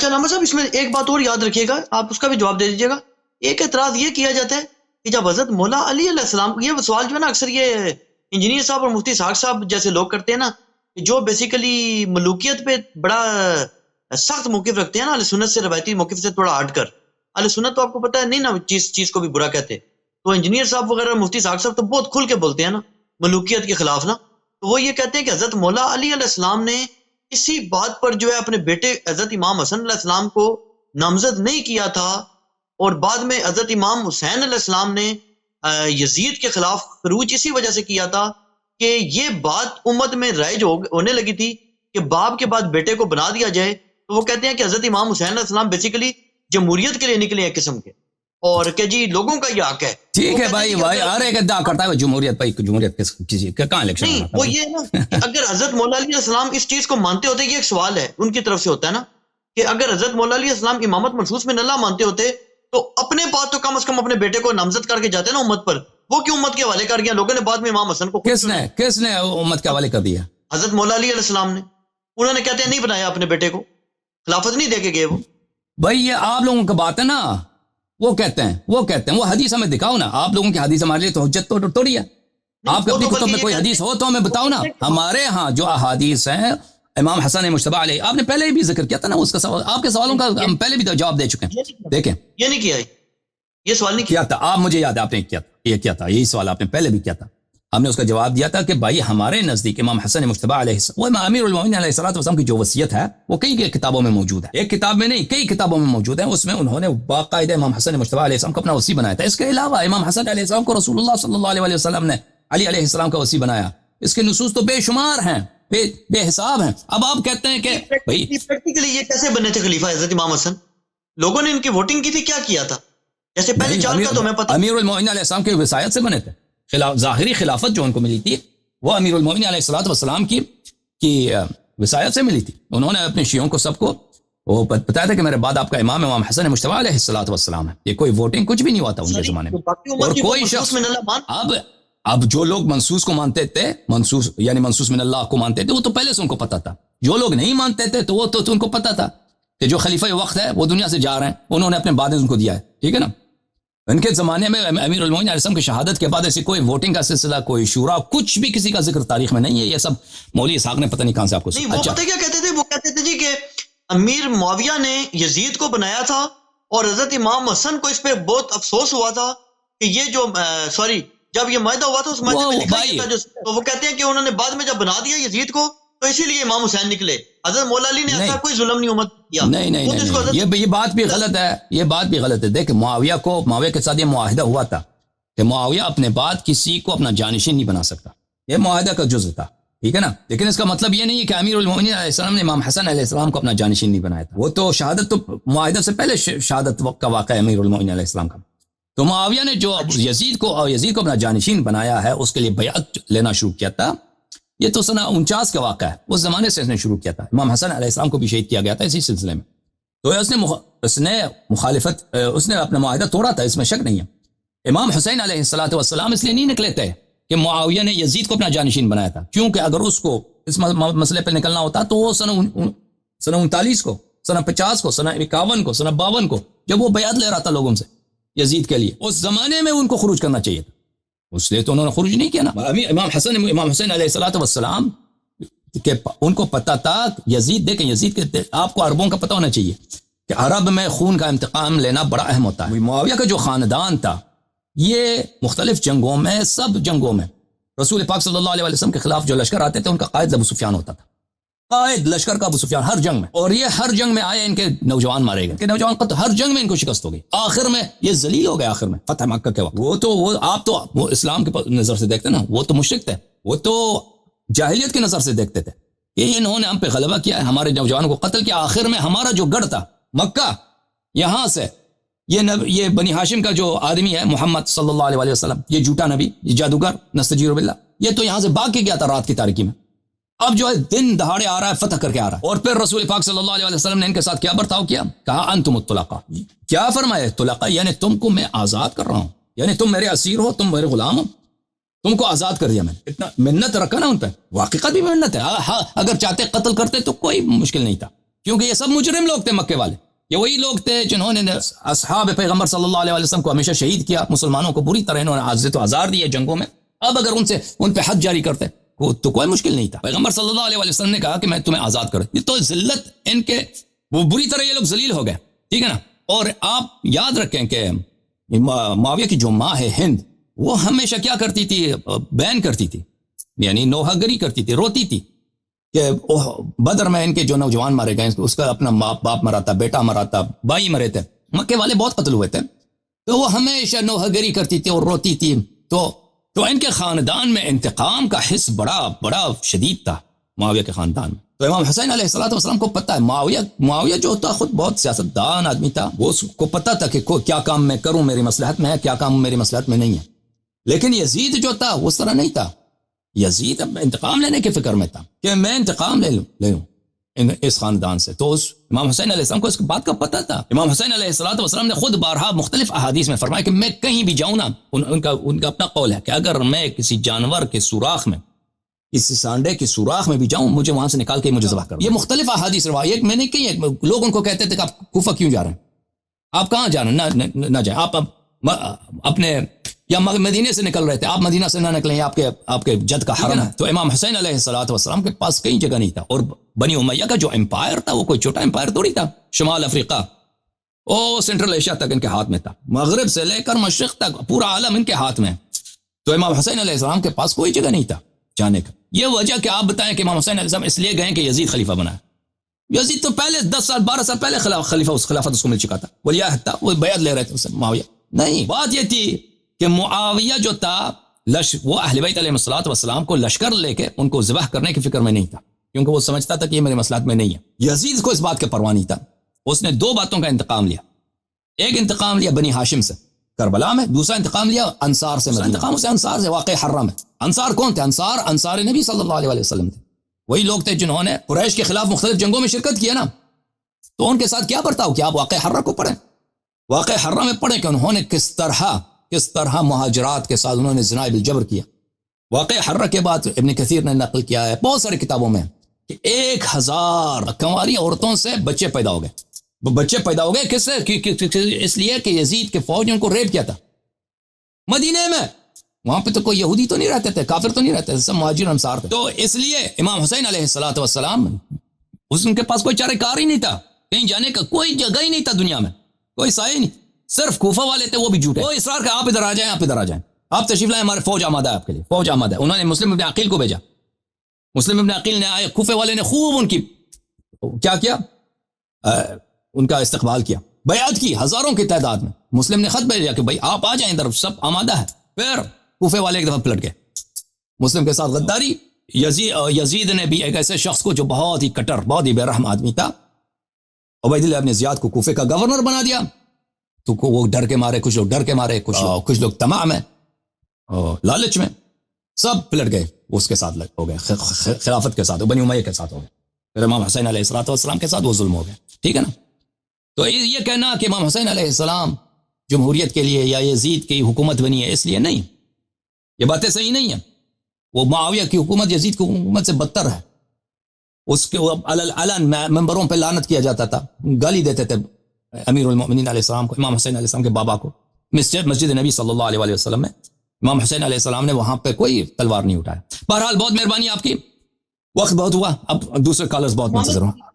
اچھا علامہ صاحب، اس میں ایک بات اور یاد رکھیے گا، آپ اس کا بھی جواب دے دیجیے گا. ایک اعتراض یہ کیا جاتا ہے کہ جب حضرت مولا علی علیہ السلام، یہ سوال جو ہے نا اکثر یہ انجینئر صاحب اور مفتی اسحاق صاحب جیسے لوگ کرتے ہیں نا، جو بیسیکلی ملوکیت پہ بڑا سخت موقف رکھتے ہیں نا، اہل سنت سے روایتی موقف سے تھوڑا ہٹ کر. اہل سنت تو آپ کو پتہ ہے نہیں نا چیز کو بھی برا کہتے، تو انجینئر صاحب وغیرہ مفتی اسحاق صاحب تو بہت کھل کے بولتے ہیں نا ملوکیت کے خلاف نا. تو وہ یہ کہتے ہیں کہ حضرت مولا علی علیہ السلام نے اسی بات پر جو ہے اپنے بیٹے حضرت امام حسن علیہ السلام کو نامزد نہیں کیا تھا، اور بعد میں حضرت امام حسین علیہ السلام نے یزید کے خلاف خروج اسی وجہ سے کیا تھا کہ یہ بات امت میں رائج ہونے لگی تھی کہ باپ کے بعد بیٹے کو بنا دیا جائے. تو وہ کہتے ہیں کہ حضرت امام حسین علیہ السلام بیسیکلی جمہوریت کے لیے نکلے ہیں قسم کے، اور کہ جی لوگوں کا یہ حق ہے. ٹھیک ہے بھائی ہر ایک ادعا کرتا ہے جمہوریت پہ، جمہوریت کسی کہاں الیکشن نہیں، وہ یہ ہے نا کہ اگر حضرت مولا علیہ السلام اس چیز کو مانتے ہوتے، یہ ایک سوال ہے ان کی طرف سے ہوتا ہے نا کہ اگر حضرت مولا علیہ السلام امامت منصوص من اللہ مانتے ہوتے تو اپنے پاس تو کم از کم اپنے بیٹے کو نامزد کر کے جاتے نا امت پر. وہ کیوں امت کے حوالے کر گیا؟ لوگوں نے بعد میں امام حسن کو کس نے امت کے حوالے کر دیا؟ حضرت مولا علی علیہ السلام نے. انہوں نے کہتے ہیں نہیں بنایا اپنے بیٹے کو، خلافت نہیں دے کے گئے وہ. بھائی یہ آپ لوگوں کی بات ہے نا، وہ کہتے ہیں وہ حدیث ہمیں دکھاؤ نا. آپ لوگوں کی حدیث ہمارے لیے تو حجت توڑی ہے. آپ کے اپنی کتب میں کوئی حدیث ہو تو ہمیں بتاؤ نا. ہمارے ہاں جو احادیث ہیں امام حسن مجتبی علیہ، آپ نے پہلے بھی ذکر کیا تھا نا اس کا سوال، آپ کے سوالوں کا ہم پہلے بھی تو جواب دے چکے ہیں. دیکھیں یہ نہیں کیا، یہ سوال نہیں کیا تھا آپ، مجھے یاد ہے آپ نے کیا تھا یہی سوال آپ نے پہلے بھی کیا تھا. ہم نے اس کا جواب دیا تھا کہ بھائی ہمارے نزدیک امام حسن مجتبی علیہ وہ امیر المومنین علیہ الصلوۃ والسلام کی جو وصیت ہے وہ کئی کتابوں میں موجود ہے. ایک کتاب میں نہیں، کئی کتابوں میں موجود ہے. اس میں انہوں نے باقاعدہ امام حسن مجتبی علیہ السلام کو اپنا وصی بنایا تھا. اس کے علاوہ امام حسن علیہ السلام کو رسول اللہ صلی اللہ علیہ وسلم نے علی علیہ السلام کا وصی بنایا. اس کے نصوص تو بے شمار ہیں، بے حساب ہیں. اب آپ کہتے ہیں کہ بھائی پریکٹیکلی یہ کیسے بنے تھے خلیفہ حضرت امام حسن؟ لوگوں نے ان کی ووٹنگ کی تھی، کیا کیا تھا؟ جیسے پہلے چار کا تو میں پتہ، امیر المومنین علیہ السلام کے وصایت سے بنے تھے. ظاہری خلافت جو ان کو ملی تھی وہ امیر المومنین علیہ الصلوۃ والسلام کی وصایت سے ملی تھی. انہوں نے اپنے شیعوں کو سب کو وہ بتایا تھا کہ میرے بعد آپ کا امام حسن مجتبی علیہ الصلوۃ والسلام ہے. یہ کوئی ووٹنگ کچھ بھی نہیں ہوا تھا ان کے زمانے میں. اور کوئی شخص اب جو لوگ منصوص کو مانتے تھے، منصوص من اللہ کو مانتے تھے، وہ تو پہلے سے ان کو پتا تھا. جو لوگ نہیں مانتے تھے تو وہ تو ان کو پتا تھا کہ جو خلیفہ وقت ہے وہ دنیا سے جا رہے ہیں، انہوں نے اپنے بعد ان کو دیا ہے. ٹھیک ہے نا. ان کے زمانے میں امیر المومنین علیہ السلام کی شہادت کے بعد ایسی کوئی ووٹنگ کا سلسلہ، کوئی شورا، کچھ بھی کسی کا ذکر تاریخ میں نہیں ہے. یہ سب مولوی اسحاق نے پتہ نہیں کہاں سے آپ کو نہیں. وہ پتہ کیا کہتے تھے؟ وہ کہتے تھے جی کہ امیر معاویہ نے یزید کو بنایا تھا اور حضرت امام حسن کو اس پہ بہت افسوس ہوا تھا کہ یہ جو جب یہ معاہدہ ہوا تھا اس معاہدے میں لکھا تھا تو وہ کہتے ہیں کہ انہوں نے بعد میں جب بنا دیا یزید کو تو اسی لیے امام حسین نکلے. حضرت مولا علی نے ایسا کوئی ظلم نہیں امت کیا. نہیں، یہ بات بھی غلط ہے. یہ بات بھی غلط ہے. دیکھ معاویہ کے ساتھ یہ معاہدہ ہوا تھا کہ معاویہ اپنے بعد کسی کو اپنا جانشین نہیں بنا سکتا. یہ معاہدہ کا جزء تھا. ٹھیک ہے نا. لیکن اس کا مطلب یہ نہیں ہے کہ امیر المومنین علیہ السلام نے امام حسن علیہ السلام کو اپنا جانشین نہیں بنایا تھا. وہ تو شہادت تو معاہدہ سے پہلے شہادت وقت کا واقعہ ہے امیر المومنین علیہ السلام کا. تو معاویہ نے جو یزید کو اپنا جانشین بنایا ہے اس کے لیے بیعت لینا شروع کیا تھا. یہ تو سنہ 49 کا واقعہ ہے. اس زمانے سے اس نے شروع کیا تھا. امام حسن علیہ السلام کو بھی شہید کیا گیا تھا اسی سلسلے میں. تو اس نے مخالفت، اس نے اپنا معاہدہ توڑا تھا، اس میں شک نہیں ہے. امام حسین علیہ الصلوۃ والسلام اس لیے نہیں نکلے تھے کہ معاویہ نے یزید کو اپنا جانشین بنایا تھا، کیونکہ اگر اس کو اس مسئلے پہ نکلنا ہوتا تو وہ سنہ 39 کو، سنہ 50 کو، سنہ 51 کو، سنہ 52 کو، جب وہ بیعت لے رہا تھا لوگوں سے یزید کے لیے، اس زمانے میں ان کو خروج کرنا چاہیے تھا. اس لیے تو انہوں نے خروج نہیں کیا نا. امام حسین علیہ الصلوۃ والسلام کہ ان کو پتا تھا یزید، دیکھیں یزید کے، آپ کو عربوں کا پتہ ہونا چاہیے کہ عرب میں خون کا انتقام لینا بڑا اہم ہوتا ہے. معاویہ کا جو خاندان تھا یہ مختلف جنگوں میں، سب جنگوں میں رسول پاک صلی اللہ علیہ وسلم کے خلاف جو لشکر آتے تھے ان کا قائد ابو سفیان ہوتا تھا. قائد لشکر کا ابو سفیان ہر جنگ میں. اور یہ ہر جنگ میں آئے ان کے نوجوان مارے گئے، کہ نوجوان ہر جنگ میں ان کو شکست ہو گئی. آخر میں یہ ذلیل ہو گئے. آخر میں فتح مکہ کے وقت وہ اسلام کے نظر سے دیکھتے نا، وہ تو مشرک تھے، وہ تو جاہلیت کی نظر سے دیکھتے تھے. یہ انہوں نے ہم پہ غلبہ کیا ہے، ہمارے نوجوانوں کو قتل کیا. آخر میں ہمارا جو گڑھ تھا مکہ، یہاں سے یہ بنی ہاشم کا جو آدمی ہے محمد صلی اللہ علیہ وسلم، یہ جھوٹا نبی، یہ جادوگر نستجیر باللہ، یہ تو یہاں سے بھاگ کے گیا تھا رات کی تاریکی میں. اب جو ہے دن دہاڑے آ رہا ہے، فتح کر کے آ رہا ہے. اور پھر رسول پاک صلی اللہ علیہ وسلم نے ان کے ساتھ کیا برتاؤ کیا؟ کہا انتم الطلقاء. کیا فرمایا؟ طلقاء یعنی تم کو میں آزاد کر رہا ہوں، یعنی تم میرے اسیر ہو، تم میرے غلام ہو، تم کو آزاد کر دیا میں نے. اتنا منت رکھا نا ان پہ، واقعات بھی منت ہے. اگر چاہتے قتل کرتے تو کوئی مشکل نہیں تھا، کیونکہ یہ سب مجرم لوگ تھے مکے والے. یہ وہی لوگ تھے جنہوں نے اصحاب پیغمبر صلی اللہ علیہ وسلم کو ہمیشہ شہید کیا, مسلمانوں کو بری طرح انہوں نے عزت و آزار دیے جنگوں میں. اب اگر ان پہ حد جاری کرتے تو کوئی مشکل نہیں تھا. پیغمبر صلی اللہ علیہ وسلم نے کہا کہ میں تمہیں آزاد کر. یہ تو ذلت ان کے, وہ بری طرح یہ لوگ ذلیل ہو گئے, ٹھیک ہے نا. اور آپ یاد رکھیں کہ معاویہ کی جو ماں ہے ہند, وہ ہمیشہ کیا کرتی تھی, بین کرتی تھی, یعنی نوحہ گری کرتی تھی, روتی تھی کہ بدر میں ان کے جو نوجوان مارے گئے, اس کا اپنا باپ مرا تھا, بیٹا مرا تھا, بھائی مرے تھے, مکے والے بہت قتل ہوئے تھے. تو وہ ہمیشہ نوحہ گری کرتی تھی اور روتی تھی. تو ان کے خاندان میں انتقام کا حس بڑا شدید تھا معاویہ کے خاندان میں. تو امام حسین علیہ السلام کو پتہ ہے, معاویہ جو تھا خود بہت سیاستدان آدمی تھا, وہ اس کو پتہ تھا کہ کیا کام میں کروں میری مصلحت میں ہے, کیا کام میری مصلحت میں نہیں ہے. لیکن یزید جو تھا اس طرح نہیں تھا. یزید اب انتقام لینے کی فکر میں تھا کہ میں انتقام لے لوں اس خاندان سے. تو اس امام حسین علیہ السلام کو اس بات کا پتہ تھا. امام حسین علیہ السلام نے خود بارہا مختلف احادیث میں فرمایا کہ میں کہیں بھی جاؤں نا, ان کا اپنا قول ہے کہ اگر میں کسی جانور کے سوراخ میں, کسی سانڈے کے سوراخ میں بھی جاؤں, مجھے وہاں سے نکال کے مجھے ذبح کرو. یہ مختلف احادیث روایت میں نے کہی ہے. لوگ ان کو کہتے تھے کہ آپ کوفہ کیوں جا رہے ہیں, آپ کہاں جا رہے ہیں, نہ جائیں آپ اپنے, یا مدینے سے نکل رہے تھے, آپ مدینہ سے نہ نکلیں, آپ کے جد کا حرم ہے. تو امام حسین علیہ السلام کے پاس کئی جگہ نہیں تھا. اور بنی امیہ کا جو امپائر تھا وہ کوئی چھوٹا امپائر تھوڑی تھا. شمال افریقہ او سینٹرل ایشیا تک ان کے ہاتھ میں تھا, مغرب سے لے کر مشرق تک پورا عالم ان کے ہاتھ میں. تو امام حسین علیہ السلام کے پاس کوئی جگہ نہیں تھا جانے کا. یہ وجہ کہ آپ بتائیں کہ امام حسین علیہ السلام اس لیے گئے کہ یزید خلیفہ بنایا. یزید تو پہلے 10 سال 12 سال پہلے خلافت اس کو مل چکا تھا, ولیعہد تھا, وہ بیعت لے رہے تھے اس سے معاویہ. نہیں, بات یہ تھی کہ معاویہ جو تھا وہ اہل بیت علیہ السلام کو لشکر لے کے ان کو ذبح کرنے کی فکر میں نہیں تھا, کیونکہ وہ سمجھتا تھا کہ یہ میرے مصلحت میں نہیں ہے. یزید کو اس بات کا پرواہ نہیں تھا. اس نے 2 باتوں کا انتقام لیا. ایک انتقام لیا بنی ہاشم سے کربلا میں, دوسرا انتقام لیا انصار سے. انتقام سے انصار سے واقع حرہ میں. انصار کون تھے؟ انصار نبی صلی اللہ علیہ وسلم تھے. وہی لوگ تھے جنہوں نے قریش کے خلاف مختلف جنگوں میں شرکت کیا نا. تو ان کے ساتھ کیا برتاؤ کہ آپ واقع حرہ کو پڑھیں, واقع حرہ میں پڑھیں کہ انہوں نے کس طرح مہاجرات کے ساتھ انہوں نے زنا بالجبر کیا. واقع حرہ کے بعد ابن کثیر نے نقل کیا ہے بہت ساری کتابوں میں کہ 1000 کنواری عورتوں سے بچے پیدا ہو گئے. بچے پیدا ہو گئے کس سے؟ اس لیے کہ یزید کے فوج نے ان کو ریپ کیا تھا مدینے میں. وہاں پہ تو کوئی یہودی تو نہیں رہتے تھے, کافر تو نہیں رہتے تھے, سب مہاجر انصار تھے. تو اس لیے امام حسین علیہ السلام ان کے پاس کوئی چارہ کار ہی نہیں تھا, کہیں جانے کا کوئی جگہ ہی نہیں تھا دنیا میں, کوئی سائے نہیں. صرف کوفہ والے تھے, وہ بھی جھوٹے. وہ اصرار کہ آپ ادھر آ جائیں, آپ ادھر آ جائیں, آپ تشریف لائیں, ہمارے فوج آمادہ ہے آپ کے لیے, فوج آمادہ ہے. انہوں نے مسلم ابن عقیل کو بھیجا. مسلم ابن عقیل نے آئے, کوفے والے نے خوب ان کی کیا ان کا استقبال کیا, بیعت کی ہزاروں کی تعداد میں. مسلم نے خط بھیجا کہ بھائی آپ آ جائیں ادھر, سب آمادہ ہے. پھر کوفے والے ایک دفعہ پلٹ گئے, مسلم کے ساتھ غداری. یزید نے بھی ایک ایسے شخص کو جو بہت ہی کٹر, بہت ہی بے رحم آدمی تھا, عبید اللہ ابن زیاد کو کوفے کا گورنر بنا دیا. تو وہ ڈر کے مارے, کچھ لوگ ڈر کے مارے, کچھ لوگ طمع میں, لالچ میں, سب پلٹ گئے. اس کے ساتھ ہو گئے, خلافت کے ساتھ, بنی امیہ کے ساتھ ہو گئے. پھر امام حسین علیہ السلام کے ساتھ وہ ظلم ہو گئے. ٹھیک ہے نا. تو یہ کہنا کہ امام حسین علیہ السلام جمہوریت کے لیے یا یزید کی حکومت بنی ہے, اس لیے نہیں, یہ باتیں صحیح نہیں ہیں. وہ معاویہ کی حکومت یزید کی حکومت سے بدتر ہے. اس کے علن ممبروں پہ لعنت کیا جاتا تھا, گالی دیتے تھے امیر المؤمنین علیہ السلام کو, امام حسین علیہ السلام کے بابا کو. مسجد نبی صلی اللہ علیہ وسلم میں امام حسین علیہ السلام نے وہاں پہ کوئی تلوار نہیں اٹھایا. بہرحال بہت مہربانی آپ کی, وقت بہت ہوا, اب دوسرے کالرز بہت منتظر ہوں.